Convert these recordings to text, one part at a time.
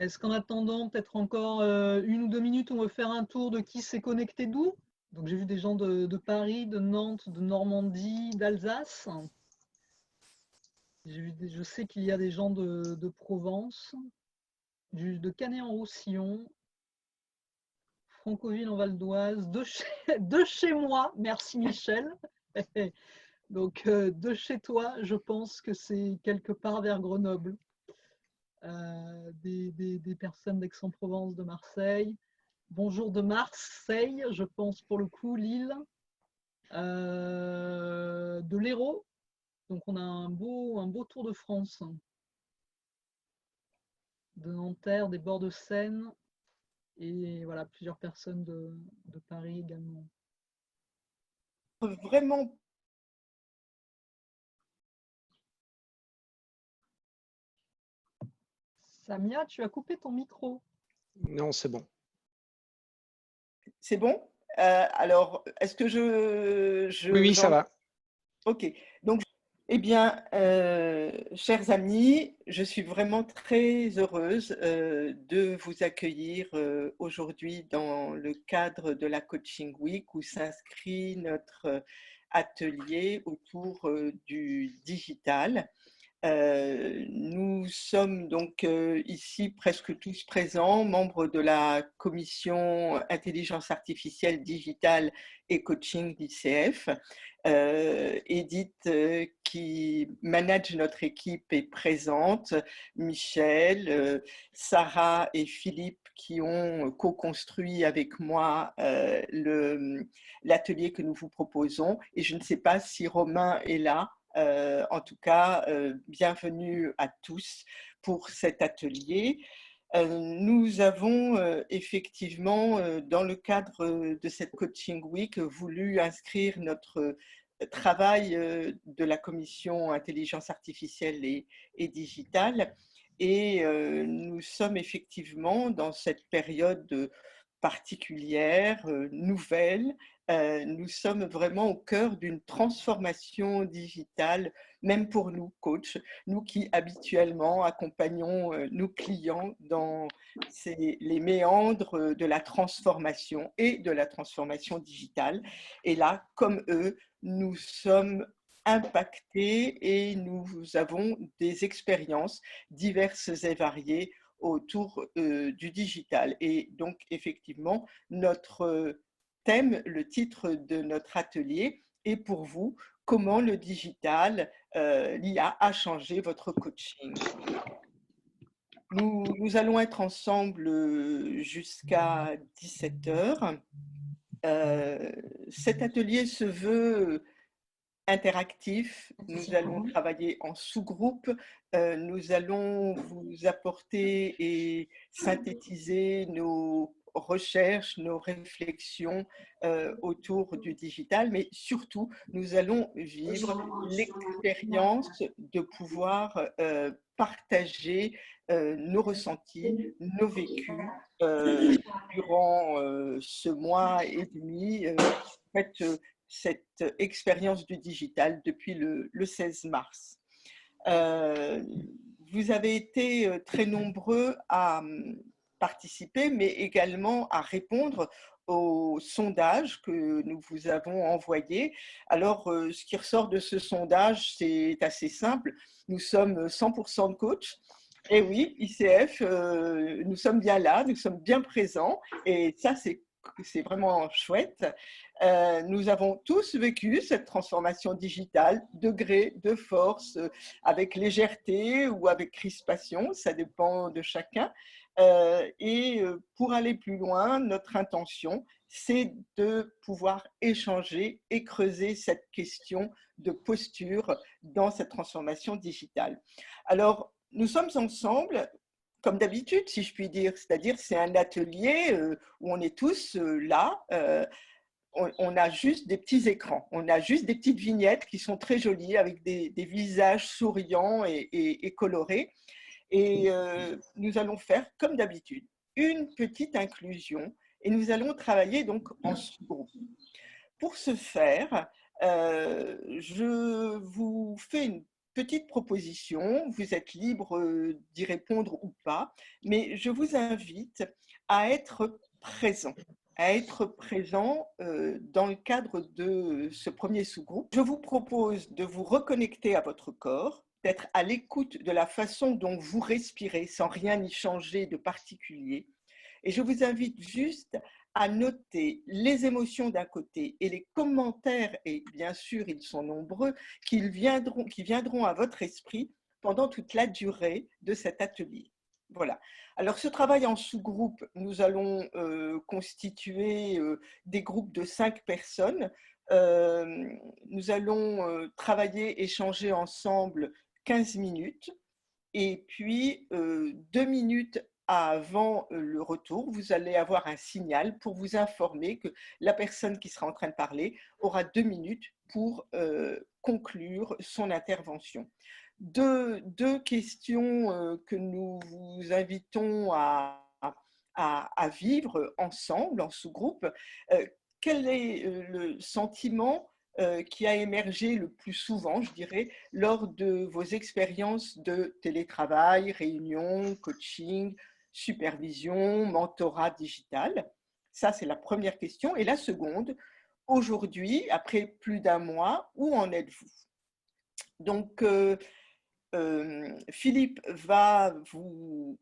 Est-ce qu'en attendant, peut-être encore 1 ou 2 minutes, on veut faire un tour de qui s'est connecté d'où? Donc j'ai vu des gens de Paris, de Nantes, de Normandie, d'Alsace. Je sais qu'il y a des gens de Provence, de Canet-en-Roussillon, Franconville en Val d'Oise, de chez moi, merci Michel. Donc de chez toi, je pense que c'est quelque part vers Grenoble. Des personnes d'Aix-en-Provence, de Marseille. Bonjour de Marseille, je pense pour le coup, Lille. De l'Hérault. Donc on a un beau tour de France. De Nanterre, des bords de Seine. Et voilà, plusieurs personnes de Paris également. Vraiment. Samia, tu as coupé ton micro. Non, c'est bon. C'est bon? Alors, est-ce que Oui, ça va. Ok. Donc, eh bien, chers amis, je suis vraiment très heureuse de vous accueillir aujourd'hui dans le cadre de la Coaching Week où s'inscrit notre atelier autour du digital. Nous sommes donc ici presque tous présents, membres de la commission intelligence artificielle digitale et coaching d'ICF. Edith, qui manage notre équipe, est présente, Michel, Sarah et Philippe qui ont co-construit avec moi l'atelier que nous vous proposons. Et je ne sais pas si Romain est là. En tout cas, bienvenue à tous pour cet atelier. Nous avons effectivement, dans le cadre de cette Coaching Week, voulu inscrire notre travail de la commission intelligence artificielle et digitale. Et nous sommes effectivement dans cette période particulière, nouvelle. Nous sommes vraiment au cœur d'une transformation digitale, même pour nous, coachs, nous qui habituellement accompagnons nos clients dans les méandres de la transformation et de la transformation digitale. Et là, comme eux, nous sommes impactés et nous avons des expériences diverses et variées autour du digital. Et donc, effectivement, notre thème, le titre de notre atelier est pour vous, comment le digital, l'IA a changé votre coaching. Nous allons être ensemble jusqu'à 17h. Cet atelier se veut interactif, nous allons travailler en sous-groupe, nous allons vous apporter et synthétiser nos recherches, nos réflexions autour du digital, mais surtout, nous allons vivre l'expérience de pouvoir partager nos ressentis, nos vécus durant ce mois et demi. En fait, cette expérience du digital depuis le 16 mars. Vous avez été très nombreux à participer, mais également à répondre au sondage que nous vous avons envoyé. Alors, ce qui ressort de ce sondage, c'est assez simple. Nous sommes 100% de coachs. Et oui, ICF, nous sommes bien là, nous sommes bien présents. Et ça, c'est vraiment chouette. Nous avons tous vécu cette transformation digitale, de gré, de force, avec légèreté ou avec crispation, ça dépend de chacun. Et pour aller plus loin, notre intention, c'est de pouvoir échanger et creuser cette question de posture dans cette transformation digitale. Alors, nous sommes ensemble, comme d'habitude, si je puis dire, c'est-à-dire c'est un atelier où on est tous là. On a juste des petits écrans, on a juste des petites vignettes qui sont très jolies avec des visages souriants et colorés. Et nous allons faire, comme d'habitude, une petite inclusion et nous allons travailler donc en sous-groupe. Pour ce faire, je vous fais une petite proposition, vous êtes libre d'y répondre ou pas, mais je vous invite à être présent dans le cadre de ce premier sous-groupe. Je vous propose de vous reconnecter à votre corps, d'être à l'écoute de la façon dont vous respirez sans rien y changer de particulier. Et je vous invite juste à noter les émotions d'un côté et les commentaires, et bien sûr ils sont nombreux, qui viendront à votre esprit pendant toute la durée de cet atelier. Voilà. Alors ce travail en sous-groupe, nous allons constituer des groupes de 5 personnes. Nous allons travailler, échanger ensemble 15 minutes et puis 2 minutes avant le retour, vous allez avoir un signal pour vous informer que la personne qui sera en train de parler aura 2 minutes pour conclure son intervention. Deux questions que nous vous invitons à vivre ensemble, en sous-groupe. Quel est le sentiment qui a émergé le plus souvent, je dirais, lors de vos expériences de télétravail, réunion, coaching, supervision, mentorat digital? Ça, c'est la première question. Et la seconde, aujourd'hui, après plus d'1 mois, où en êtes-vous? Donc, Philippe va vous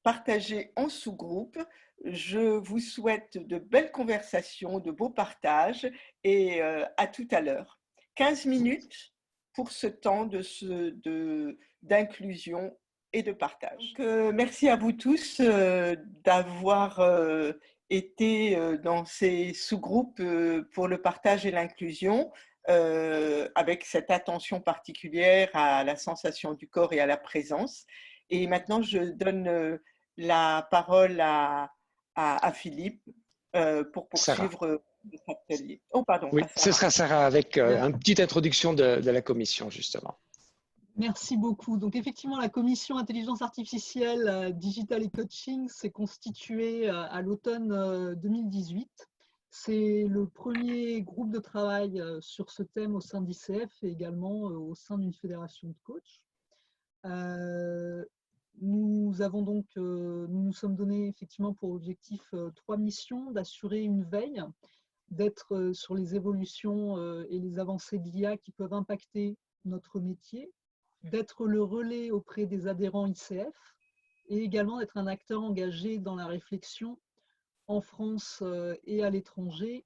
partager en sous-groupe. Je vous souhaite de belles conversations, de beaux partages et à tout à l'heure. 15 minutes pour ce temps d'inclusion et de partage. Donc, merci à vous tous d'avoir été dans ces sous-groupes pour le partage et l'inclusion, avec cette attention particulière à la sensation du corps et à la présence. Et maintenant, je donne la parole à Philippe pour poursuivre notre atelier. Oh, pardon. Oui, ce sera Sarah avec une petite introduction de la commission, justement. Merci beaucoup. Donc effectivement, la commission intelligence artificielle, digital et coaching s'est constituée à l'automne 2018. C'est le premier groupe de travail sur ce thème au sein d'ICF et également au sein d'une fédération de coachs. Nous nous sommes donné effectivement pour objectif 3 missions: d'assurer une veille, d'être sur les évolutions et les avancées de l'IA qui peuvent impacter notre métier, d'être le relais auprès des adhérents ICF et également d'être un acteur engagé dans la réflexion en France et à l'étranger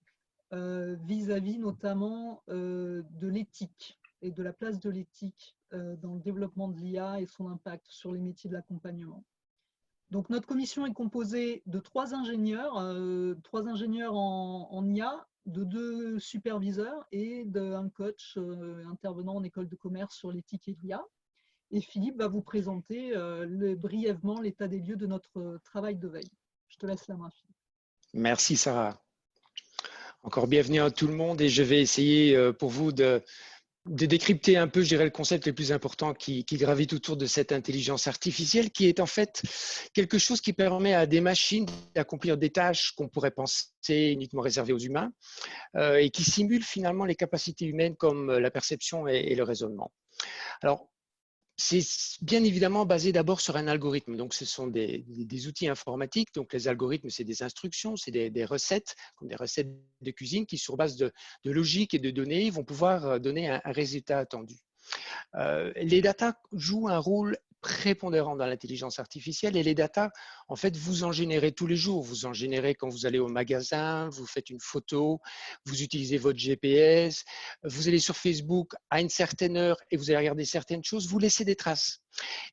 vis-à-vis notamment de l'éthique et de la place de l'éthique dans le développement de l'IA et son impact sur les métiers de l'accompagnement. Donc notre commission est composée de 3 ingénieurs en IA, de 2 superviseurs et d'un coach intervenant en école de commerce sur l'éthique et l'IA. Et Philippe va vous présenter brièvement l'état des lieux de notre travail de veille. Je te laisse la main, Philippe. Merci Sarah. Encore bienvenue à tout le monde et je vais essayer pour vous de décrypter un peu, je dirais, le concept le plus important qui gravite autour de cette intelligence artificielle, qui est en fait quelque chose qui permet à des machines d'accomplir des tâches qu'on pourrait penser uniquement réservées aux humains et qui simule finalement les capacités humaines comme la perception et le raisonnement. Alors, c'est bien évidemment basé d'abord sur un algorithme. Donc, ce sont des outils informatiques. Donc, les algorithmes, c'est des instructions, c'est des recettes, comme des recettes de cuisine qui, sur base de logique et de données, vont pouvoir donner un résultat attendu. Les datas jouent un rôle prépondérant dans l'intelligence artificielle et les datas, en fait, vous en générez tous les jours. Vous en générez quand vous allez au magasin, vous faites une photo, vous utilisez votre GPS, vous allez sur Facebook à une certaine heure et vous allez regarder certaines choses, vous laissez des traces.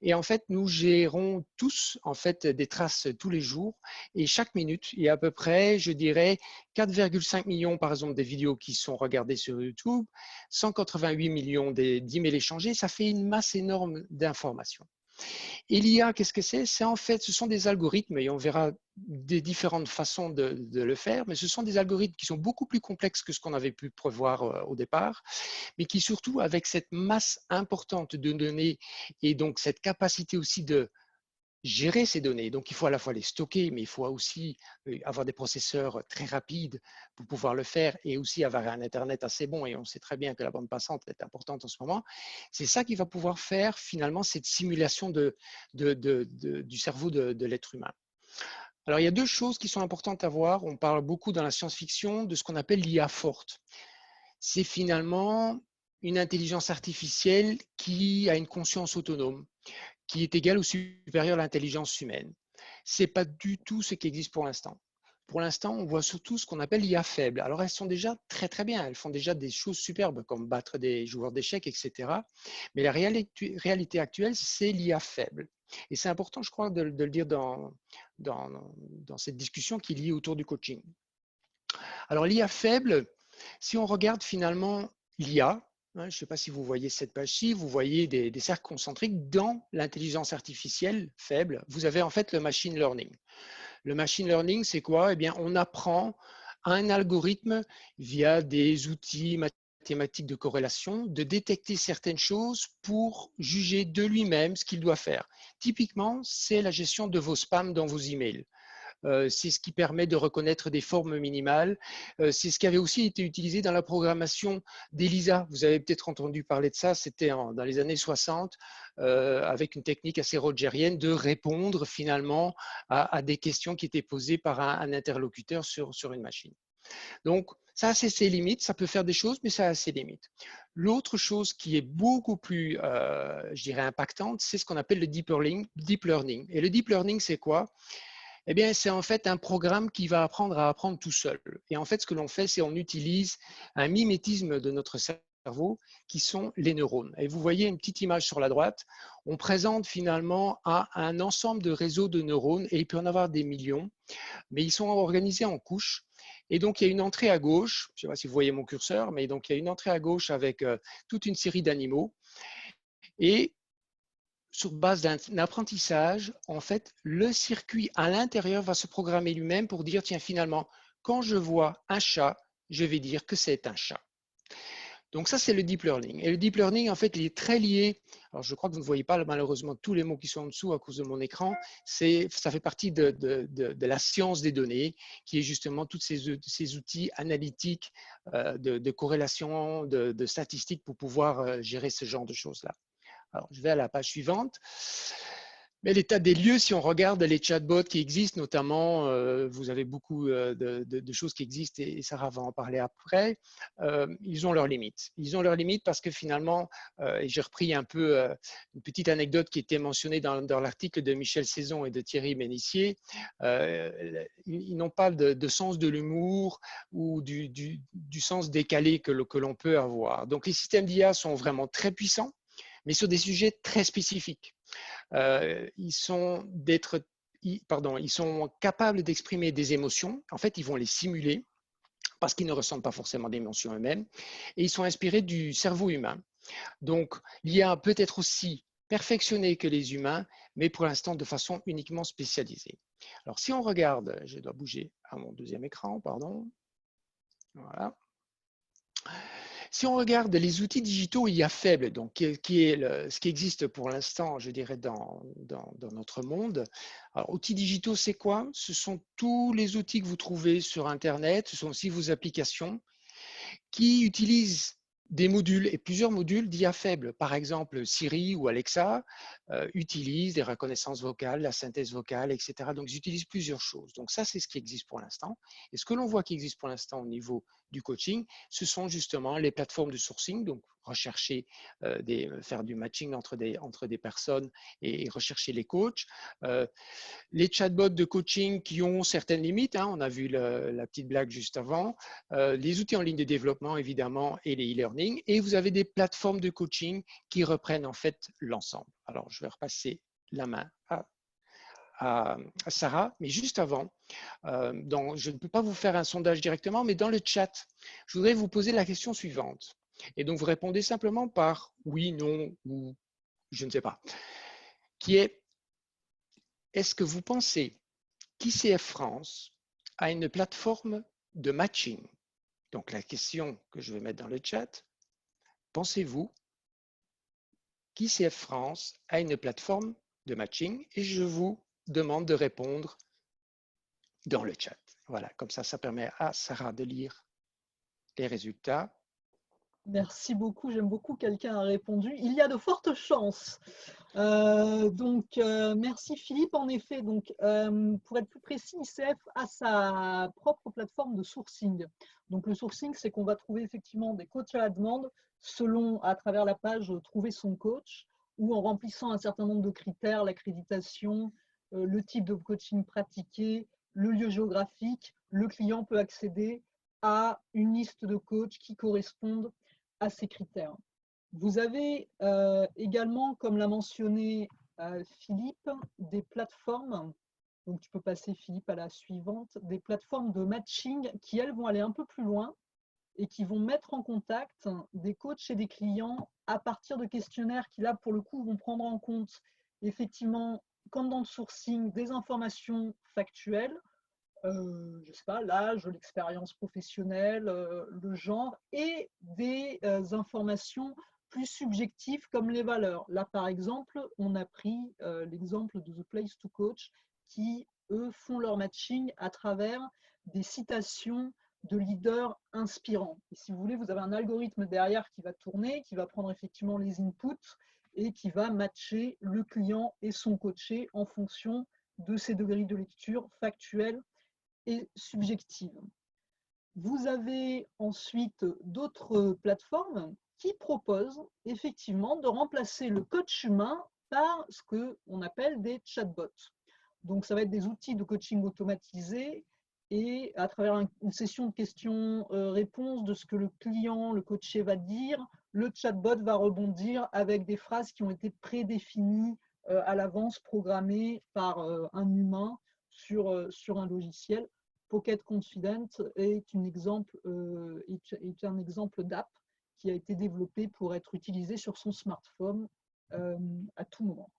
Et en fait, nous gérons tous en fait des traces tous les jours et chaque minute, il y a à peu près, je dirais, 4,5 millions par exemple des vidéos qui sont regardées sur YouTube, 188 millions d'emails échangés, ça fait une masse énorme d'informations. Et l'IA, qu'est-ce que c'est? C'est en fait, ce sont des algorithmes et on verra des différentes façons de le faire, mais ce sont des algorithmes qui sont beaucoup plus complexes que ce qu'on avait pu prévoir au départ, mais qui surtout, avec cette masse importante de données et donc cette capacité aussi de gérer ces données. Donc, il faut à la fois les stocker, mais il faut aussi avoir des processeurs très rapides pour pouvoir le faire et aussi avoir un Internet assez bon. Et on sait très bien que la bande passante est importante en ce moment. C'est ça qui va pouvoir faire finalement cette simulation du cerveau de l'être humain. Alors, il y a deux choses qui sont importantes à voir. On parle beaucoup dans la science-fiction de ce qu'on appelle l'IA forte. C'est finalement une intelligence artificielle qui a une conscience autonome, qui est égale ou supérieure à l'intelligence humaine. Ce n'est pas du tout ce qui existe pour l'instant. Pour l'instant, on voit surtout ce qu'on appelle l'IA faible. Alors, elles sont déjà très, très bien. Elles font déjà des choses superbes, comme battre des joueurs d'échecs, etc. Mais la réalité actuelle, c'est l'IA faible. Et c'est important, je crois, de le dire dans cette discussion qui est liée autour du coaching. Alors, l'IA faible, si on regarde finalement l'IA, je ne sais pas si vous voyez cette page-ci, vous voyez des cercles concentriques dans l'intelligence artificielle faible. Vous avez en fait le machine learning. Le machine learning, c'est quoi? Eh bien, on apprend un algorithme via des outils mathématiques de corrélation de détecter certaines choses pour juger de lui-même ce qu'il doit faire. Typiquement, c'est la gestion de vos spams dans vos emails. C'est ce qui permet de reconnaître des formes minimales. C'est ce qui avait aussi été utilisé dans la programmation d'ELISA. Vous avez peut-être entendu parler de ça, c'était dans les années 60, avec une technique assez rogerienne de répondre finalement à des questions qui étaient posées par un interlocuteur sur une machine. Donc, ça a ses limites, ça peut faire des choses, mais ça a ses limites. L'autre chose qui est beaucoup plus, je dirais, impactante, c'est ce qu'on appelle le deep learning. Et le deep learning, c'est quoi? Eh bien, c'est en fait un programme qui va apprendre à apprendre tout seul. Et en fait, ce que l'on fait, c'est on utilise un mimétisme de notre cerveau qui sont les neurones. Et vous voyez une petite image sur la droite. On présente finalement un ensemble de réseaux de neurones et il peut en avoir des millions, mais ils sont organisés en couches. Et donc, il y a une entrée à gauche, je ne sais pas si vous voyez mon curseur, mais donc il y a une entrée à gauche avec toute une série d'animaux. Et sur base d'un apprentissage, en fait, le circuit à l'intérieur va se programmer lui-même pour dire, tiens, finalement, quand je vois un chat, je vais dire que c'est un chat. Donc ça, c'est le deep learning. Et le deep learning, en fait, il est très lié. Alors, je crois que vous ne voyez pas malheureusement tous les mots qui sont en dessous à cause de mon écran. Ça fait partie de la science des données, qui est justement tous ces outils analytiques de corrélation, de statistiques pour pouvoir gérer ce genre de choses-là. Alors, je vais à la page suivante. Mais l'état des lieux, si on regarde les chatbots qui existent, notamment, vous avez beaucoup de choses qui existent et Sarah va en parler après, ils ont leurs limites. Ils ont leurs limites parce que finalement, et j'ai repris un peu une petite anecdote qui était mentionnée dans l'article de Michel Saison et de Thierry Ménissier, ils n'ont pas de sens de l'humour ou du sens décalé que l'on peut avoir. Donc les systèmes d'IA sont vraiment très puissants, mais sur des sujets très spécifiques. Ils sont capables d'exprimer des émotions. En fait, ils vont les simuler parce qu'ils ne ressentent pas forcément d'émotions eux-mêmes. Et ils sont inspirés du cerveau humain. Donc, l'IA peut être aussi perfectionnée que les humains, mais pour l'instant de façon uniquement spécialisée. Alors, si on regarde, je dois bouger à mon deuxième écran, pardon. Voilà. Si on regarde les outils digitaux IA faibles, donc qui est ce qui existe pour l'instant, je dirais, dans notre monde. Alors, outils digitaux, c'est quoi? Ce sont tous les outils que vous trouvez sur Internet, ce sont aussi vos applications qui utilisent des modules et plusieurs modules d'IA faibles. Par exemple, Siri ou Alexa utilisent des reconnaissances vocales, la synthèse vocale, etc. Donc, ils utilisent plusieurs choses. Donc, ça, c'est ce qui existe pour l'instant. Et ce que l'on voit qui existe pour l'instant au niveau du coaching, ce sont justement les plateformes de sourcing, donc rechercher, faire du matching entre des personnes et rechercher les coachs. Les chatbots de coaching qui ont certaines limites, on a vu la petite blague juste avant, les outils en ligne de développement évidemment et les e-learning, et vous avez des plateformes de coaching qui reprennent en fait l'ensemble. Alors je vais repasser la main à Sarah, mais juste avant, je ne peux pas vous faire un sondage directement, mais dans le chat, je voudrais vous poser la question suivante. Et donc vous répondez simplement par oui, non ou je ne sais pas, qui est: est-ce que vous pensez qu'ICF France a une plateforme de matching? Donc la question que je vais mettre dans le chat, pensez-vous qu'ICF France a une plateforme de matching et je vous demande de répondre dans le chat. Voilà, comme ça permet à Sarah de lire les résultats. Merci beaucoup, j'aime beaucoup, quelqu'un a répondu. Il y a de fortes chances. Merci Philippe. En effet, pour être plus précis, ICF a sa propre plateforme de sourcing. Donc le sourcing, c'est qu'on va trouver effectivement des coachs à la demande selon, à travers la page Trouver son coach, ou en remplissant un certain nombre de critères, l'accréditation, le type de coaching pratiqué, le lieu géographique. Le client peut accéder à une liste de coachs qui correspondent à ces critères. Vous avez également, comme l'a mentionné Philippe, des plateformes, donc tu peux passer Philippe à la suivante, des plateformes de matching qui, elles, vont aller un peu plus loin et qui vont mettre en contact des coachs et des clients à partir de questionnaires qui, là, pour le coup, vont prendre en compte, effectivement, comme dans le sourcing, des informations factuelles, je ne sais pas, l'âge, l'expérience professionnelle, le genre, et des informations plus subjectives comme les valeurs. Là, par exemple, on a pris l'exemple de The Place to Coach qui, eux, font leur matching à travers des citations de leaders inspirants. Et si vous voulez, vous avez un algorithme derrière qui va tourner, qui va prendre effectivement les inputs et qui va matcher le client et son coaché en fonction de ces degrés de lecture factuels et subjective. Vous avez ensuite d'autres plateformes qui proposent effectivement de remplacer le coach humain par ce qu'on appelle des chatbots. Donc, ça va être des outils de coaching automatisés et à travers une session de questions-réponses de ce que le client, le coaché va dire, le chatbot va rebondir avec des phrases qui ont été prédéfinies à l'avance, programmées par un humain sur un logiciel. Pocket Confident est un exemple d'app qui a été développé pour être utilisé sur son smartphone à tout moment.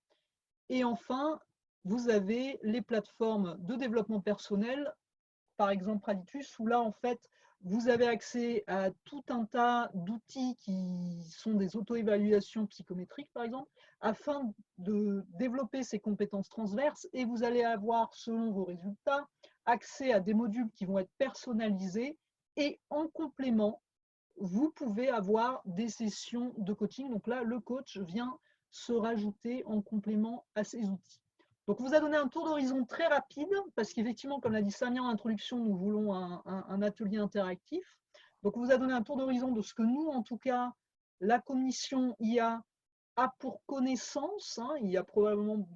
Et enfin, vous avez les plateformes de développement personnel, par exemple Raditus, où là, en fait, vous avez accès à tout un tas d'outils qui sont des auto-évaluations psychométriques, par exemple, afin de développer ces compétences transverses, et vous allez avoir, selon vos résultats, accès à des modules qui vont être personnalisés, et en complément, vous pouvez avoir des sessions de coaching. Donc là, le coach vient se rajouter en complément à ces outils. Donc, on vous a donné un tour d'horizon très rapide, parce qu'effectivement, comme l'a dit Samia en introduction, nous voulons un atelier interactif. Donc, on vous a donné un tour d'horizon de ce que nous, en tout cas, la commission IA a pour connaissance. Il y a probablement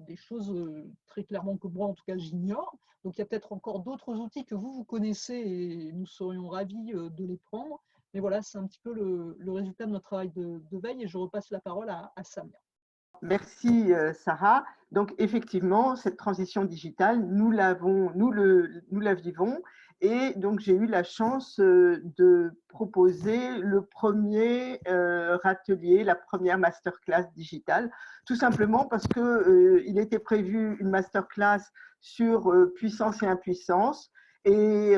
des choses très clairement que moi, en tout cas, j'ignore. Donc, il y a peut-être encore d'autres outils que vous connaissez et nous serions ravis de les prendre. Mais voilà, c'est un petit peu le résultat de notre travail de veille et je repasse la parole à Samia. Merci Sarah. Donc effectivement, cette transition digitale, nous la vivons et donc j'ai eu la chance de proposer le premier atelier, la première masterclass digitale, tout simplement parce que il était prévu une masterclass sur puissance et impuissance. Et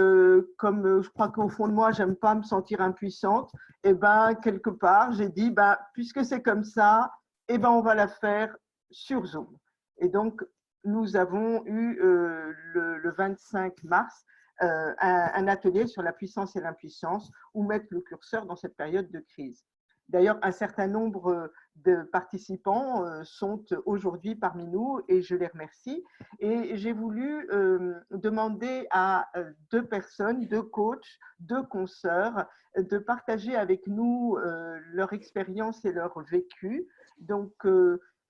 comme je crois qu'au fond de moi, j'aime pas me sentir impuissante, et ben quelque part, j'ai dit, puisque c'est comme ça, eh ben, on va la faire sur Zoom. Et donc, nous avons eu le 25 mars un atelier sur la puissance et l'impuissance, où mettre le curseur dans cette période de crise. D'ailleurs, un certain nombre de participants sont aujourd'hui parmi nous et je les remercie. Et j'ai voulu demander à deux personnes, deux coachs, deux consoeurs, de partager avec nous leur expérience et leur vécu. Donc,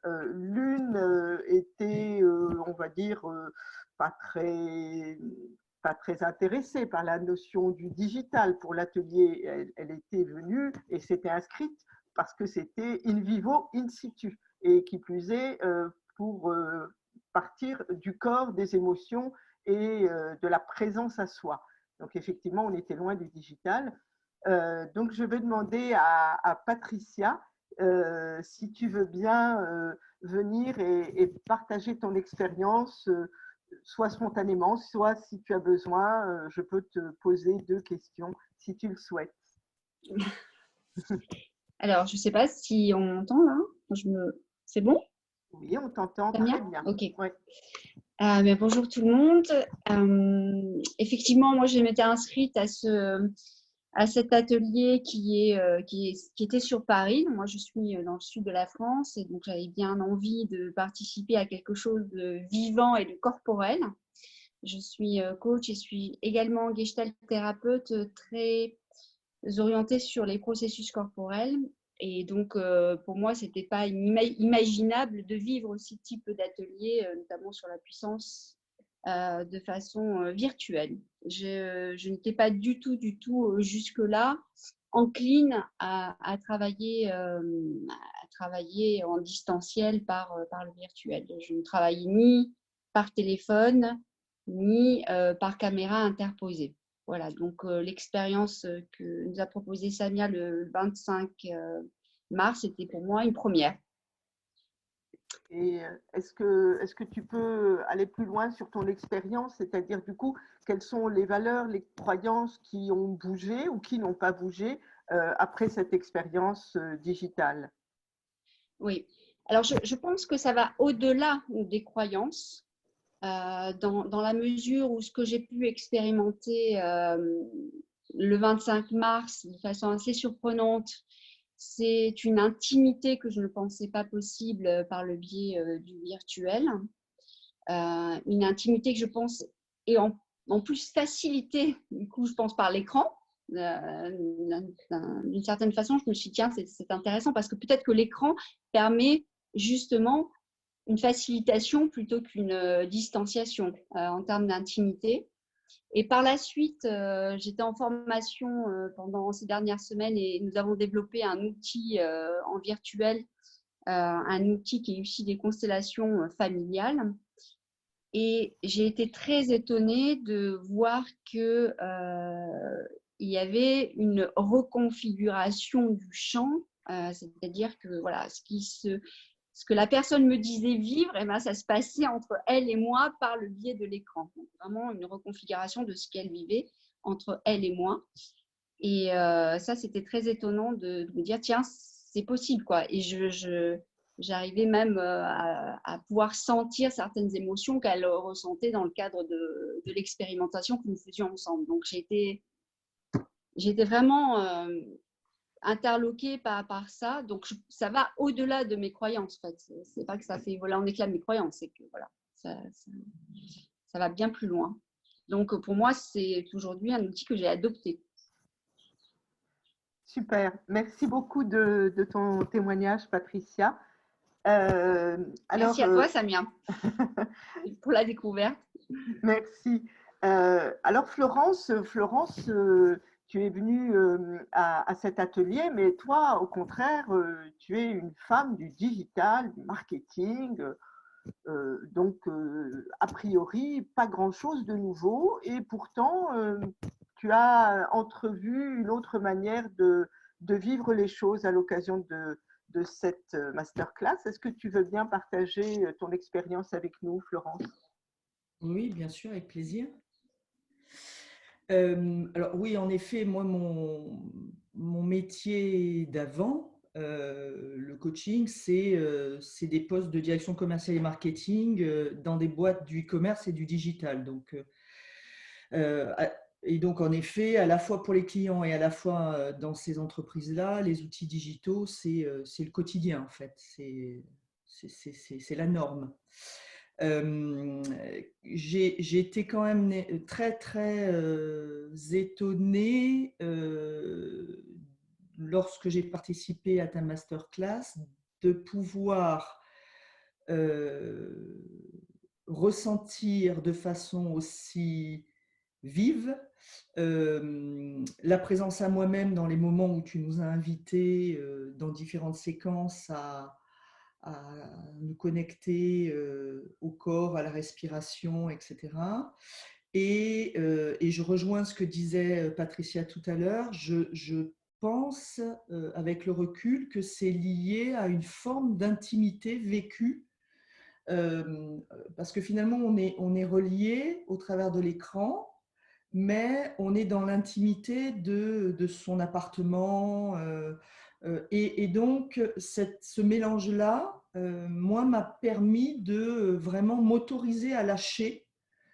l'une était, on va dire, pas très intéressée par la notion du digital. Pour l'atelier, elle était venue et s'était inscrite parce que c'était in vivo, in situ. Et qui plus est, pour partir du corps, des émotions et de la présence à soi. Donc, effectivement, on était loin du digital. Donc, je vais demander à Patricia si tu veux bien venir et partager ton expérience, soit spontanément, soit si tu as besoin, je peux te poser deux questions si tu le souhaites. Alors, je ne sais pas si on m'entend là. C'est bon? Oui, on t'entend Samia? très bien. Ok. Ouais. Mais bonjour tout le monde. Effectivement, moi, je m'étais inscrite à cet atelier qui était sur Paris. Moi, je suis dans le sud de la France et donc j'avais bien envie de participer à quelque chose de vivant et de corporel. Je suis coach et suis également gestalt thérapeute très orientée sur les processus corporels. Et donc, pour moi, ce n'était pas imaginable de vivre ce type d'atelier, notamment sur la puissance, de façon virtuelle. Je n'étais pas du tout jusque-là encline à travailler en distanciel par le virtuel. Je ne travaillais ni par téléphone, ni par caméra interposée. Voilà, donc l'expérience que nous a proposée Samia le 25 mars, c'était pour moi une première. Et est-ce que tu peux aller plus loin sur ton expérience, c'est-à-dire du coup, quelles sont les valeurs, les croyances qui ont bougé ou qui n'ont pas bougé après cette expérience digitale? Oui, alors je pense que ça va au-delà des croyances. Dans la mesure où ce que j'ai pu expérimenter le 25 mars de façon assez surprenante, c'est une intimité que je ne pensais pas possible par le biais du virtuel. Une intimité que je pense est en plus facilitée, du coup, je pense par l'écran. D'une certaine façon, je me suis dit, tiens, c'est intéressant parce que peut-être que l'écran permet justement une facilitation plutôt qu'une distanciation en termes d'intimité. Et par la suite, j'étais en formation pendant ces dernières semaines et nous avons développé un outil en virtuel, un outil qui est issu des constellations familiales. Et j'ai été très étonnée de voir qu'il y avait une reconfiguration du champ, c'est-à-dire que voilà, ce que la personne me disait vivre, eh ben, ça se passait entre elle et moi par le biais de l'écran. Donc, vraiment une reconfiguration de ce qu'elle vivait entre elle et moi. Et ça, c'était très étonnant de me dire, tiens, c'est possible, quoi. Et j'arrivais même à pouvoir sentir certaines émotions qu'elle ressentait dans le cadre de l'expérimentation que nous faisions ensemble. Donc, j'étais vraiment interloquée par ça. Donc, ça va au-delà de mes croyances, en fait. C'est pas que ça fait voler en éclats mes croyances, c'est que voilà, ça va bien plus loin. Donc, pour moi, c'est aujourd'hui un outil que j'ai adopté. Super, merci beaucoup de ton témoignage, Patricia. Merci à toi, Samia, pour la découverte. Merci. Alors, Florence, tu es venue à cet atelier, mais toi, au contraire, tu es une femme du digital, du marketing, donc a priori, pas grand-chose de nouveau, et pourtant, tu as entrevu une autre manière de vivre les choses à l'occasion de cette masterclass. Est-ce que tu veux bien partager ton expérience avec nous, Florence? Oui, bien sûr, avec plaisir. Alors oui, en effet, moi, mon métier d'avant, le coaching, c'est des postes de direction commerciale et marketing dans des boîtes du e-commerce et du digital. Et donc, en effet, à la fois pour les clients et à la fois dans ces entreprises-là, les outils digitaux, c'est le quotidien, en fait. C'est la norme. J'ai été quand même très étonnée lorsque j'ai participé à ta masterclass de pouvoir ressentir de façon aussi vive la présence à moi-même dans les moments où tu nous as invités dans différentes séquences à nous connecter au corps, à la respiration, etc. Et je rejoins ce que disait Patricia tout à l'heure. Je pense, avec le recul, que c'est lié à une forme d'intimité vécue, parce que finalement, on est relié au travers de l'écran, mais on est dans l'intimité de son appartement. Et donc, ce mélange-là moi, m'a permis de vraiment m'autoriser à lâcher,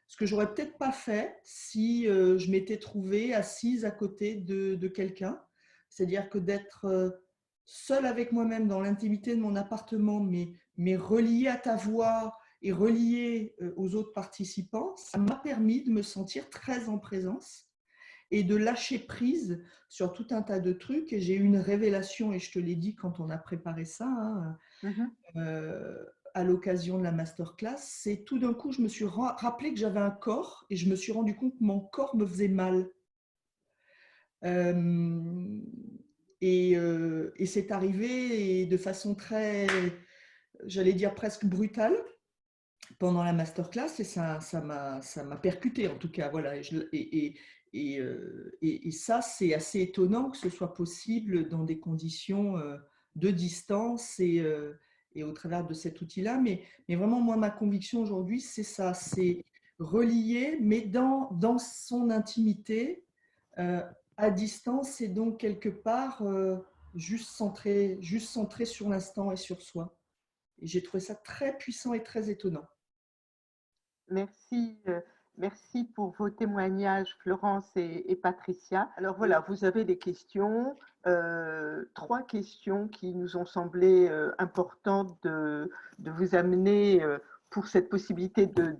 ce que j'aurais peut-être pas fait si je m'étais trouvée assise à côté de quelqu'un. C'est-à-dire que d'être seule avec moi-même dans l'intimité de mon appartement, mais reliée à ta voix et reliée aux autres participants, ça m'a permis de me sentir très en présence et de lâcher prise sur tout un tas de trucs. Et j'ai eu une révélation, et je te l'ai dit quand on a préparé ça, hein, à l'occasion de la masterclass, c'est tout d'un coup, je me suis rappelé que j'avais un corps et je me suis rendu compte que mon corps me faisait mal. Et c'est arrivé de façon très, j'allais dire presque brutale pendant la masterclass, et ça m'a percuté en tout cas. Voilà. Et ça, c'est assez étonnant que ce soit possible dans des conditions de distance et au travers de cet outil-là. Mais vraiment, moi, ma conviction aujourd'hui, c'est ça, c'est relier, mais dans son intimité, à distance, et donc quelque part juste centré sur l'instant et sur soi. Et j'ai trouvé ça très puissant et très étonnant. Merci, merci pour vos témoignages, Florence et Patricia. Alors voilà, vous avez des questions, 3 questions qui nous ont semblé importantes de vous amener pour cette possibilité de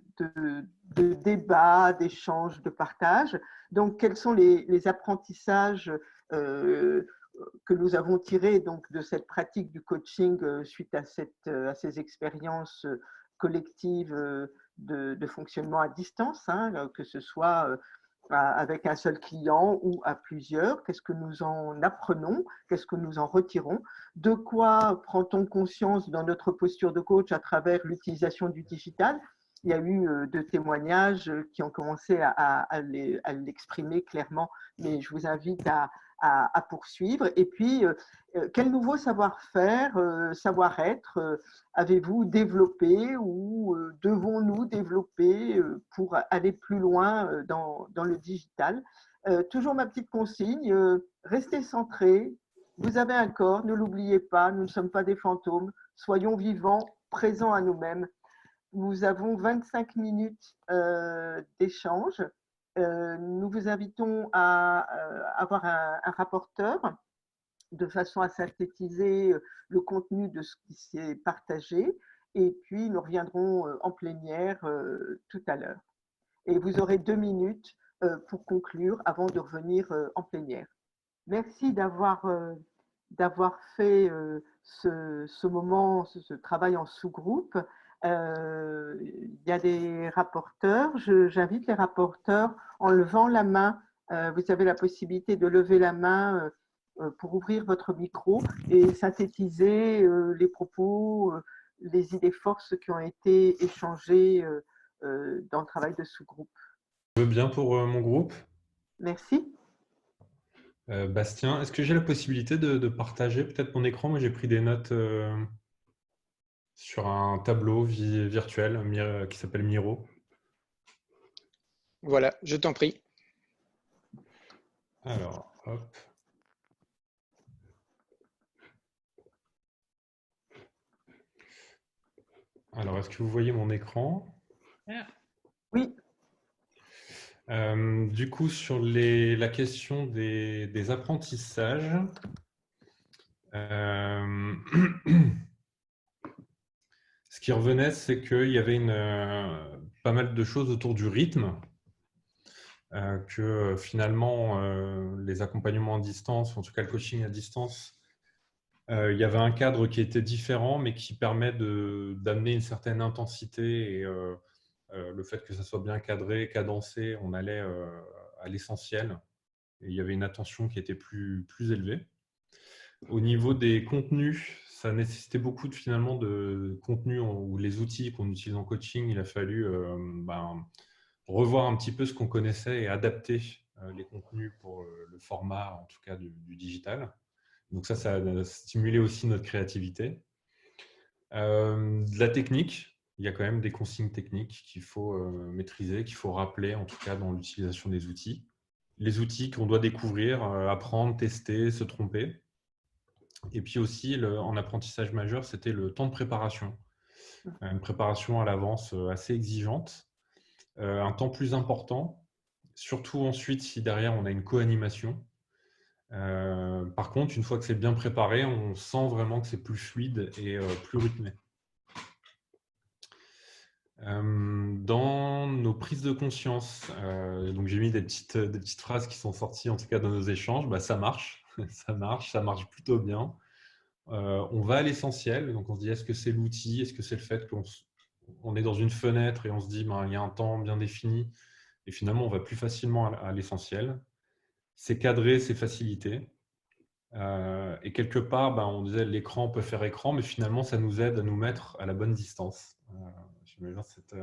débat, d'échange, de partage. Donc, quels sont les apprentissages que nous avons tirés donc, de cette pratique du coaching suite à ces expériences collectives de fonctionnement à distance, hein, que ce soit avec un seul client ou à plusieurs? Qu'est-ce que nous en apprenons? Qu'est-ce que nous en retirons? De quoi prend-on conscience dans notre posture de coach à travers l'utilisation du digital? Il y a eu 2 témoignages qui ont commencé à l'exprimer clairement, mais je vous invite à poursuivre. Et puis, quel nouveau savoir-faire, savoir-être avez-vous développé ou devons-nous développer pour aller plus loin dans le digital? Toujours ma petite consigne, restez centrés. Vous avez un corps, ne l'oubliez pas, nous ne sommes pas des fantômes. Soyons vivants, présents à nous-mêmes. Nous avons 25 minutes d'échange. Nous vous invitons à avoir un rapporteur de façon à synthétiser le contenu de ce qui s'est partagé. Et puis, nous reviendrons en plénière tout à l'heure. Et vous aurez 2 minutes pour conclure avant de revenir en plénière. Merci d'avoir fait ce moment, ce travail en sous-groupe. Il y a des rapporteurs. J'invite les rapporteurs en levant la main. Vous avez la possibilité de lever la main pour ouvrir votre micro et synthétiser les propos, les idées forces qui ont été échangées dans le travail de sous-groupe. Je veux bien pour mon groupe. Merci. Bastien, est-ce que j'ai la possibilité de partager peut-être mon écran? Moi, j'ai pris des notes sur un tableau virtuel qui s'appelle Miro. Voilà, je t'en prie. Alors, hop. Alors, est-ce que vous voyez mon écran? Oui. Du coup, sur la question des apprentissages, ce qui revenait, c'est qu'il y avait pas mal de choses autour du rythme, que finalement, les accompagnements à distance, ou en tout cas le coaching à distance, il y avait un cadre qui était différent, mais qui permet d'amener une certaine intensité et le fait que ça soit bien cadré, cadencé, on allait à l'essentiel et il y avait une attention qui était plus élevée. Au niveau des contenus, ça nécessitait beaucoup finalement de contenus ou les outils qu'on utilise en coaching. Il a fallu revoir un petit peu ce qu'on connaissait et adapter les contenus pour le format, en tout cas du digital. Donc ça a stimulé aussi notre créativité. De la technique, il y a quand même des consignes techniques qu'il faut maîtriser, qu'il faut rappeler, en tout cas dans l'utilisation des outils. Les outils qu'on doit découvrir, apprendre, tester, se tromper. Et puis aussi, en apprentissage majeur, c'était le temps de préparation. Une préparation à l'avance assez exigeante, un temps plus important, surtout ensuite si derrière on a une co-animation. Par contre, une fois que c'est bien préparé, on sent vraiment que c'est plus fluide et plus rythmé. Dans nos prises de conscience, donc j'ai mis des petites phrases qui sont sorties en tout cas dans nos échanges. Ça marche, ça marche plutôt bien. On va à l'essentiel, donc on se dit est-ce que c'est l'outil, est-ce que c'est le fait qu'on est dans une fenêtre et on se dit il y a un temps bien défini et finalement on va plus facilement à l'essentiel. C'est cadré, c'est facilité. Et quelque part, on disait l'écran peut faire écran, mais finalement ça nous aide à nous mettre à la bonne distance. J'aime bien cette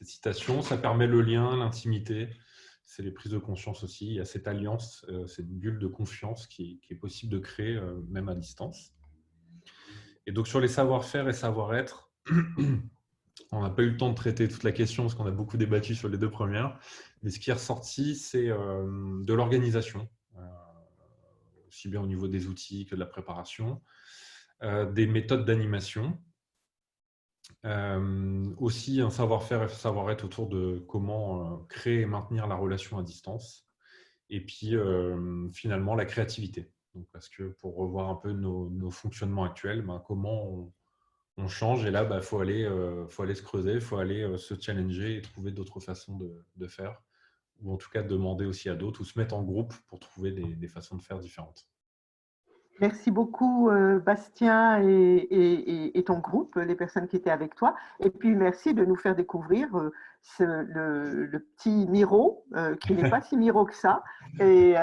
citation, ça permet le lien, l'intimité, c'est les prises de conscience aussi. Il y a cette alliance, cette bulle de confiance qui est possible de créer même à distance. Et donc sur les savoir-faire et savoir-être, on n'a pas eu le temps de traiter toute la question parce qu'on a beaucoup débattu sur les deux premières, mais ce qui est ressorti, c'est de l'organisation, aussi bien au niveau des outils que de la préparation, des méthodes d'animation, aussi un savoir-faire et savoir-être autour de comment créer et maintenir la relation à distance, et puis finalement la créativité. Donc, parce que pour revoir un peu nos fonctionnements actuels, comment on change, et là il faut aller se creuser, il faut aller se challenger et trouver d'autres façons de faire, ou en tout cas demander aussi à d'autres, ou se mettre en groupe pour trouver des façons de faire différentes. Merci beaucoup Bastien et ton groupe, les personnes qui étaient avec toi. Et puis merci de nous faire découvrir le petit Miro, qui n'est pas si Miro que ça. Et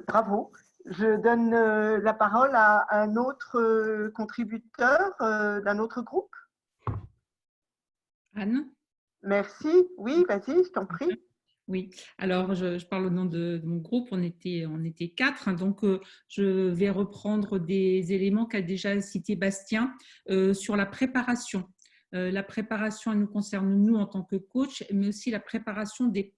bravo. Je donne la parole à un autre contributeur d'un autre groupe. Anne? Merci. Oui, vas-y, je t'en prie. Oui, alors je parle au nom de mon groupe, on était 4, hein, donc je vais reprendre des éléments qu'a déjà cité Bastien sur la préparation. La préparation, elle nous concerne nous en tant que coach, mais aussi la préparation des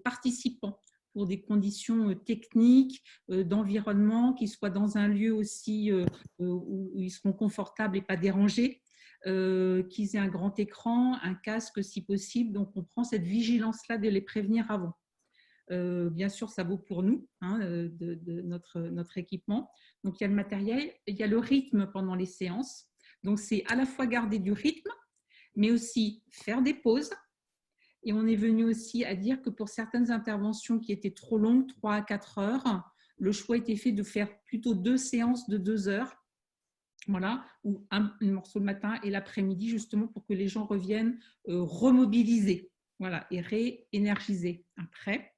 participants pour des conditions techniques, d'environnement, qu'ils soient dans un lieu aussi où ils seront confortables et pas dérangés. Qu'ils aient un grand écran, un casque si possible. Donc, on prend cette vigilance-là de les prévenir avant. Bien sûr, ça vaut pour nous, hein, de notre équipement. Donc, il y a le matériel, il y a le rythme pendant les séances. Donc, c'est à la fois garder du rythme, mais aussi faire des pauses. Et on est venu aussi à dire que pour certaines interventions qui étaient trop longues, 3 à 4 heures, le choix était fait de faire plutôt 2 séances de 2 heures. Voilà, ou un morceau le matin et l'après-midi, justement pour que les gens reviennent remobilisés, voilà, et réénergisés après.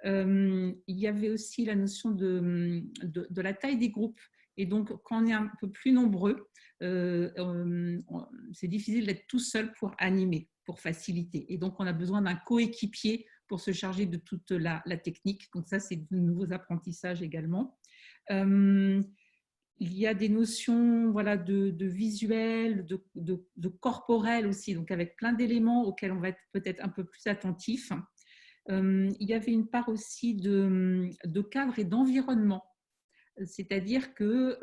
Il y avait aussi la notion de la taille des groupes. Et donc, quand on est un peu plus nombreux, c'est difficile d'être tout seul pour animer, pour faciliter. Et donc, on a besoin d'un coéquipier pour se charger de toute la technique. Donc, ça, c'est de nouveaux apprentissages également. Il y a des notions, voilà, de visuel, de corporel aussi, donc avec plein d'éléments auxquels on va être peut-être un peu plus attentif. Il y avait une part aussi de cadre et d'environnement. C'est-à-dire que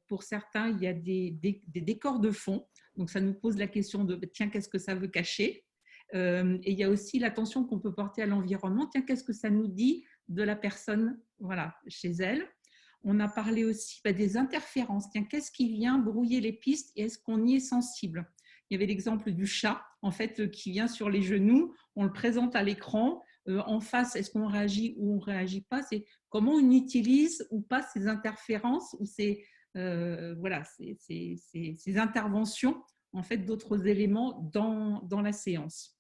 pour certains, il y a des décors de fond. Donc, ça nous pose la question de tiens, qu'est-ce que ça veut cacher? Et il y a aussi l'attention qu'on peut porter à l'environnement. Tiens, qu'est-ce que ça nous dit de la personne, voilà, chez elle? On a parlé aussi des interférences. Tiens, qu'est-ce qui vient brouiller les pistes et est-ce qu'on y est sensible? Il y avait l'exemple du chat, en fait, qui vient sur les genoux. On le présente à l'écran. En face, est-ce qu'on réagit ou on ne réagit pas? C'est comment on utilise ou pas ces interférences ou ces interventions, en fait, d'autres éléments dans la séance.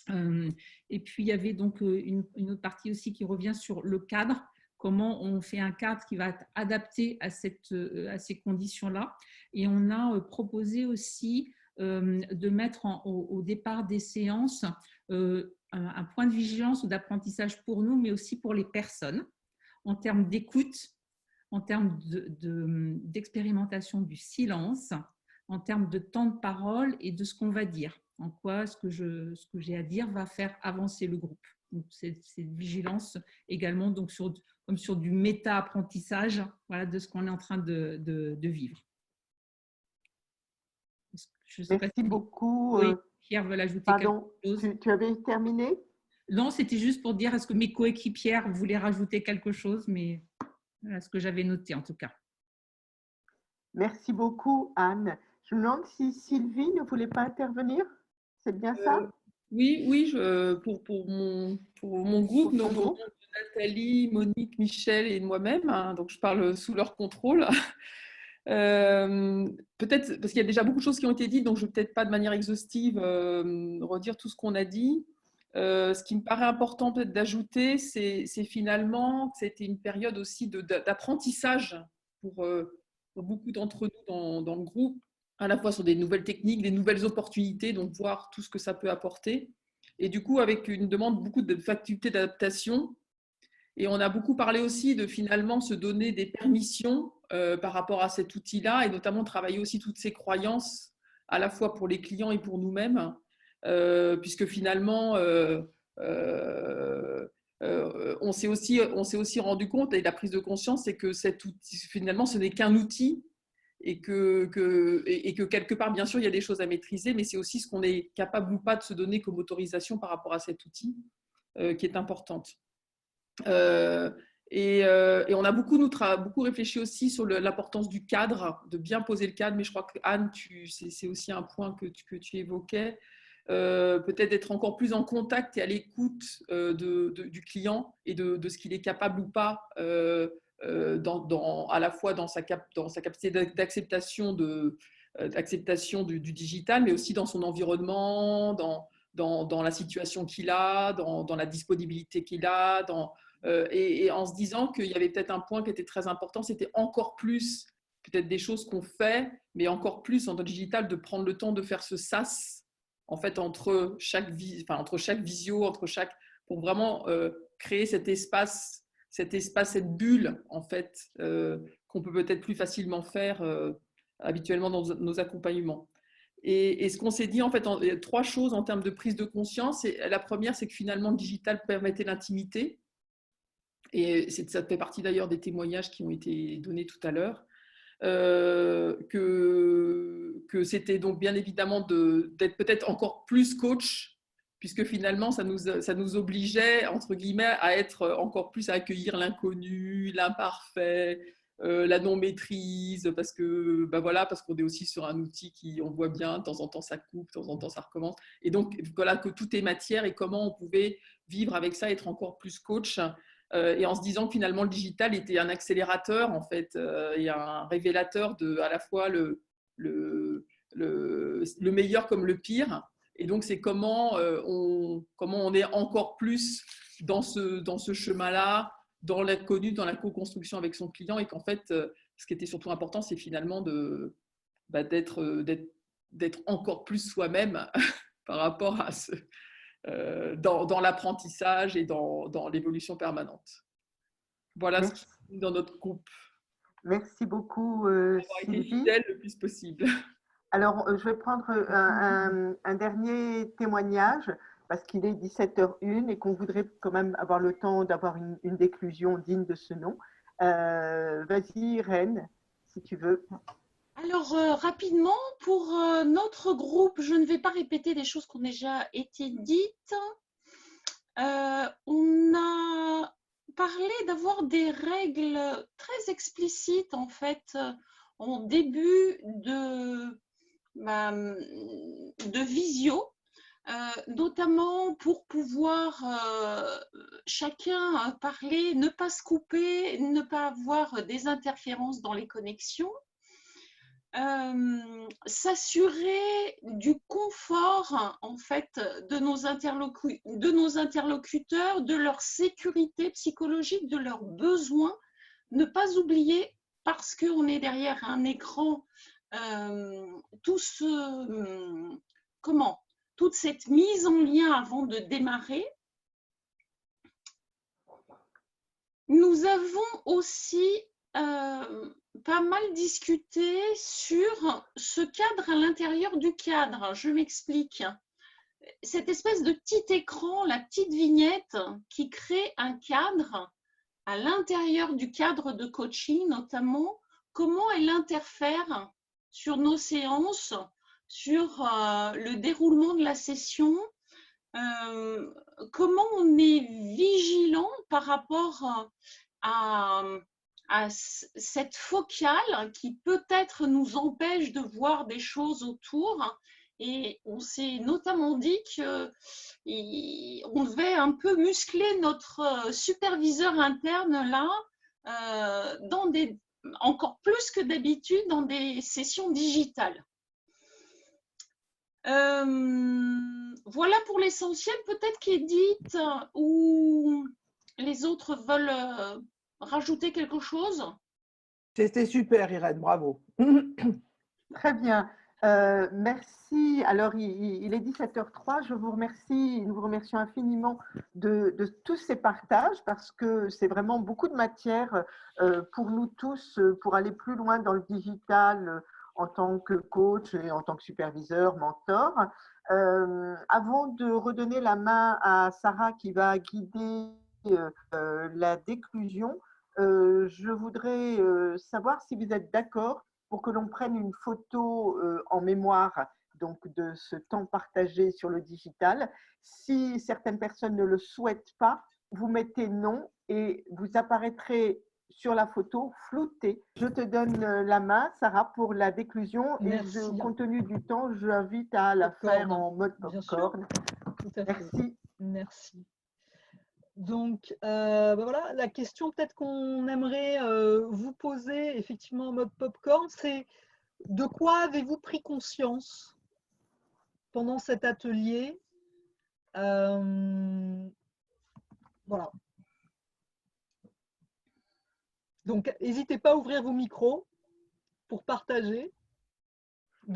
Et puis, il y avait donc une autre partie aussi qui revient sur le cadre. Comment on fait un cadre qui va être adapté à ces conditions-là. Et on a proposé aussi de mettre au départ des séances un point de vigilance ou d'apprentissage pour nous, mais aussi pour les personnes, en termes d'écoute, en termes d'expérimentation du silence, en termes de temps de parole et de ce qu'on va dire. En quoi ce que j'ai à dire va faire avancer le groupe. Donc, c'est vigilance également donc sur comme sur du méta-apprentissage, voilà, de ce qu'on est en train de vivre. Je sais Merci beaucoup. Oui, Pierre veut ajouter Pardon, quelque chose. tu avais terminé? Non, c'était juste pour dire, est-ce que mes coéquipières voulaient rajouter quelque chose, mais voilà ce que j'avais noté en tout cas. Merci beaucoup, Anne. Je me demande si Sylvie ne voulait pas intervenir. C'est bien ça? Oui, pour mon groupe, donc groupe. Nathalie, Monique, Michel et moi-même, hein, donc je parle sous leur contrôle. Peut-être, parce qu'il y a déjà beaucoup de choses qui ont été dites, donc je ne vais peut-être pas de manière exhaustive redire tout ce qu'on a dit. Ce qui me paraît important peut-être d'ajouter, c'est finalement que c'était une période aussi d'apprentissage pour beaucoup d'entre nous dans le groupe, à la fois sur des nouvelles techniques, des nouvelles opportunités, donc voir tout ce que ça peut apporter. Et du coup, avec une demande beaucoup de facultés d'adaptation. Et on a beaucoup parlé aussi de finalement se donner des permissions par rapport à cet outil-là, et notamment travailler aussi toutes ces croyances, à la fois pour les clients et pour nous-mêmes, puisque finalement, on s'est aussi rendu compte, et la prise de conscience, c'est que cet outil, finalement, ce n'est qu'un outil, et que quelque part, bien sûr, il y a des choses à maîtriser, mais c'est aussi ce qu'on est capable ou pas de se donner comme autorisation par rapport à cet outil qui est importante. Et on a beaucoup réfléchi aussi sur l'importance du cadre, de bien poser le cadre, mais je crois que Anne, c'est aussi un point que tu évoquais, peut-être d'être encore plus en contact et à l'écoute du client et de ce qu'il est capable ou pas, à la fois dans sa capacité d'acceptation du digital, mais aussi dans son environnement, dans la situation qu'il a, dans la disponibilité qu'il a, et en se disant qu'il y avait peut-être un point qui était très important, c'était encore plus, peut-être des choses qu'on fait, mais encore plus en digital, de prendre le temps de faire ce sas, en fait, entre chaque visio, pour vraiment créer cet espace, cette bulle, en fait, qu'on peut peut-être plus facilement faire habituellement dans nos accompagnements. Et ce qu'on s'est dit, en fait, il y a trois choses en termes de prise de conscience. Et la première, c'est que finalement, le digital permettait l'intimité. Et ça fait partie d'ailleurs des témoignages qui ont été donnés tout à l'heure. Que c'était donc bien évidemment d'être peut-être encore plus coach, puisque finalement, ça nous obligeait, entre guillemets, à être encore plus, à accueillir l'inconnu, l'imparfait, la non-maîtrise, parce qu'on est aussi sur un outil qui, on voit bien, de temps en temps ça coupe, de temps en temps ça recommence. Et donc, voilà, que tout est matière et comment on pouvait vivre avec ça, être encore plus coach, et en se disant que finalement, le digital était un accélérateur, en fait, et un révélateur de à la fois le meilleur comme le pire. Et donc, c'est comment on est encore plus dans ce chemin-là, dans l'inconnu, dans la co-construction avec son client, et qu'en fait, ce qui était surtout important, c'est finalement d'être encore plus soi-même par rapport à dans l'apprentissage et dans l'évolution permanente. Voilà ce qui est dans notre groupe. Merci beaucoup, Sylvie. Été fidèle le plus possible. Alors, je vais prendre un dernier témoignage, parce qu'il est 17h01 et qu'on voudrait quand même avoir le temps d'avoir une déclusion digne de ce nom. Vas-y, Irène, si tu veux. Alors, rapidement, pour notre groupe, je ne vais pas répéter des choses qui ont déjà été dites. On a parlé d'avoir des règles très explicites, en fait, en début de visio, notamment pour pouvoir chacun parler, ne pas se couper, ne pas avoir des interférences dans les connexions. S'assurer du confort, en fait, de nos interlocuteurs, de leur sécurité psychologique, de leurs besoins. Ne pas oublier, parce qu'on est derrière un écran, toute cette mise en lien avant de démarrer. Nous avons aussi pas mal discuté sur ce cadre à l'intérieur du cadre. Je m'explique. Cette espèce de petit écran, la petite vignette qui crée un cadre à l'intérieur du cadre de coaching, notamment, comment elle interfère sur nos séances, sur le déroulement de la session, comment on est vigilant par rapport à cette focale qui peut-être nous empêche de voir des choses autour. Et on s'est notamment dit qu'on devait un peu muscler notre superviseur interne là, encore plus que d'habitude dans des sessions digitales. Voilà pour l'essentiel. Peut-être qu'Edith ou les autres veulent rajouter quelque chose? C'était super, Irène, bravo. Très bien. Merci. Alors, il est 17h03. Je vous remercie, nous vous remercions infiniment de tous ces partages parce que c'est vraiment beaucoup de matière pour nous tous pour aller plus loin dans le digital en tant que coach et en tant que superviseur, mentor. Avant de redonner la main à Sarah qui va guider la déclusion, je voudrais savoir si vous êtes d'accord pour que l'on prenne une photo en mémoire donc de ce temps partagé sur le digital. Si certaines personnes ne le souhaitent pas, vous mettez non et vous apparaîtrez sur la photo flouté. Je te donne la main, Sarah, pour la déclusion. Merci. Et compte tenu du temps, je invite à la faire en mode popcorn. Tout à fait. Merci. Merci. Donc, voilà, la question peut-être qu'on aimerait vous poser effectivement en mode popcorn, c'est de quoi avez-vous pris conscience pendant cet atelier? Voilà. Donc, n'hésitez pas à ouvrir vos micros pour partager. Si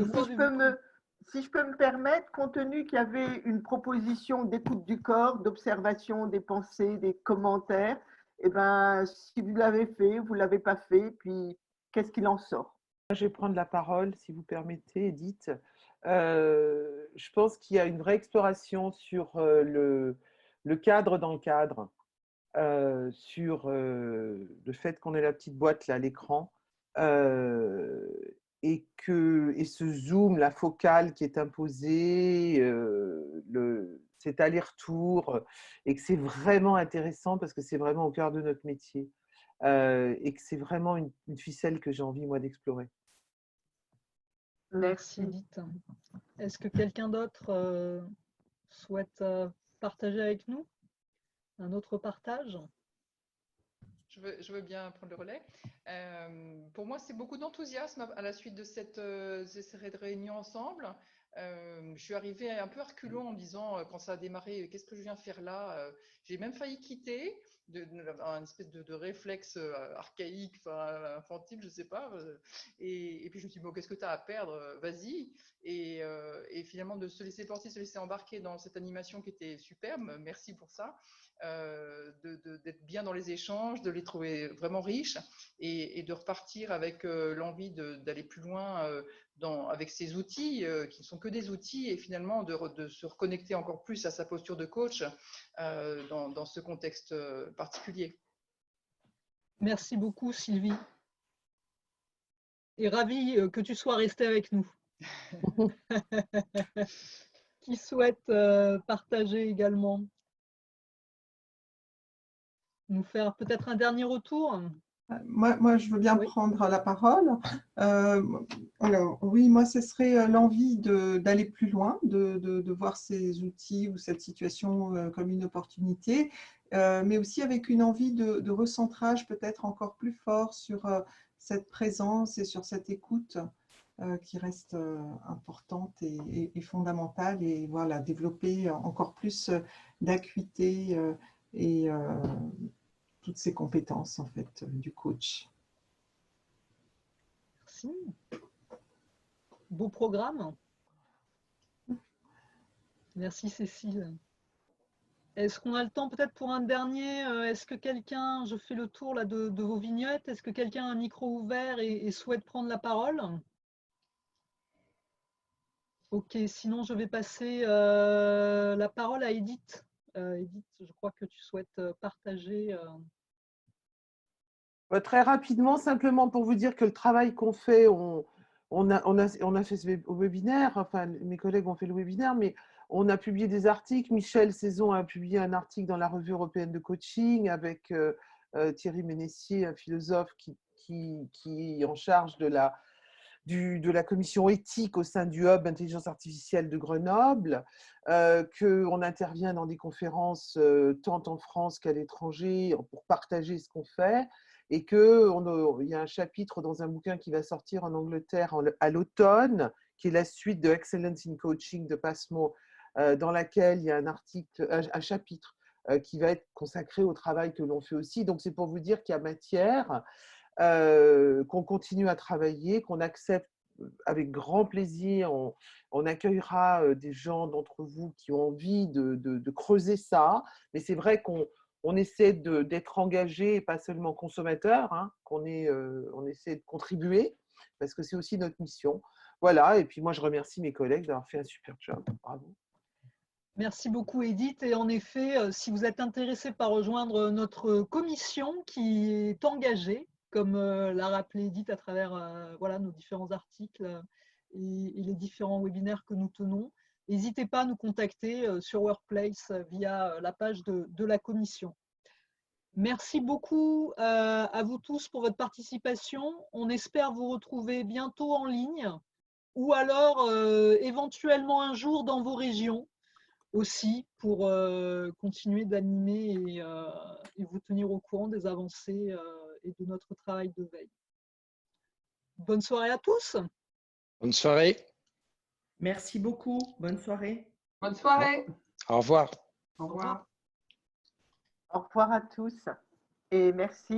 je peux me permettre, compte tenu qu'il y avait une proposition d'écoute du corps, d'observation des pensées, des commentaires, eh ben, si vous l'avez fait, vous ne l'avez pas fait, puis qu'est-ce qu'il en sort? Je vais prendre la parole, si vous permettez, Edith. Je pense qu'il y a une vraie exploration sur le cadre dans le cadre, sur le fait qu'on ait la petite boîte là à l'écran, et ce zoom, la focale qui est imposée, cet aller-retour, et que c'est vraiment intéressant parce que c'est vraiment au cœur de notre métier, et que c'est vraiment une ficelle que j'ai envie, moi, d'explorer. Merci, Edith. Est-ce que quelqu'un d'autre souhaite partager avec nous un autre partage? Je veux bien prendre le relais. Pour moi, c'est beaucoup d'enthousiasme à la suite de cette réunion ensemble. Je suis arrivée un peu à reculons en me disant, quand ça a démarré, qu'est-ce que je viens faire là? J'ai même failli quitter, un espèce de réflexe archaïque, enfin, infantile, je ne sais pas. Et puis je me suis dit, bon, qu'est-ce que tu as à perdre? Vas-y. Et finalement, de se laisser porter, se laisser embarquer dans cette animation qui était superbe. Merci pour ça. D'être bien dans les échanges, de les trouver vraiment riches et de repartir avec l'envie d'aller plus loin avec ces outils qui ne sont que des outils et finalement de se reconnecter encore plus à sa posture de coach dans ce contexte particulier. Merci beaucoup, Sylvie. Et ravie que tu sois restée avec nous. Qui souhaite partager également? Nous faire peut-être un dernier retour? Moi, je veux bien prendre la parole. Alors, oui, moi, ce serait l'envie d'aller plus loin, de voir ces outils ou cette situation comme une opportunité, mais aussi avec une envie de recentrage peut-être encore plus fort sur cette présence et sur cette écoute qui reste importante et fondamentale, et voilà, développer encore plus d'acuité et toutes ces compétences en fait du coach. Merci. Beau programme. Merci Cécile. Est-ce qu'on a le temps peut-être pour un dernier? Est-ce que quelqu'un, je fais le tour là de vos vignettes, est-ce que quelqu'un a un micro ouvert et souhaite prendre la parole? Ok, sinon je vais passer la parole à Edith. Edith, je crois que tu souhaites partager. Très rapidement, simplement pour vous dire que le travail qu'on fait, on a fait ce webinaire, enfin mes collègues ont fait le webinaire, mais on a publié des articles. Michel Saison a publié un article dans la Revue européenne de coaching avec Thierry Ménessier, un philosophe qui est en charge de la commission éthique au sein du Hub Intelligence Artificielle de Grenoble, qu'on intervient dans des conférences tant en France qu'à l'étranger pour partager ce qu'on fait, et qu'il y a un chapitre dans un bouquin qui va sortir en Angleterre à l'automne, qui est la suite de Excellence in Coaching de Passmo, dans laquelle il y a un chapitre qui va être consacré au travail que l'on fait aussi. Donc, c'est pour vous dire qu'il y a matière, qu'on continue à travailler, qu'on accepte avec grand plaisir. On accueillera des gens d'entre vous qui ont envie de creuser ça. Mais c'est vrai qu'on essaie d'être engagé et pas seulement consommateur, hein, on essaie de contribuer parce que c'est aussi notre mission. Voilà, et puis moi je remercie mes collègues d'avoir fait un super job. Bravo. Merci beaucoup Edith. Et en effet, si vous êtes intéressé par rejoindre notre commission qui est engagée, comme l'a rappelé Edith à travers voilà, nos différents articles et les différents webinaires que nous tenons, n'hésitez pas à nous contacter sur Workplace via la page de la commission. Merci beaucoup à vous tous pour votre participation. On espère vous retrouver bientôt en ligne ou alors éventuellement un jour dans vos régions aussi pour continuer d'animer et vous tenir au courant des avancées et de notre travail de veille. Bonne soirée à tous. Bonne soirée. Merci beaucoup. Bonne soirée. Bonne soirée. Au revoir. Au revoir. Au revoir à tous et merci.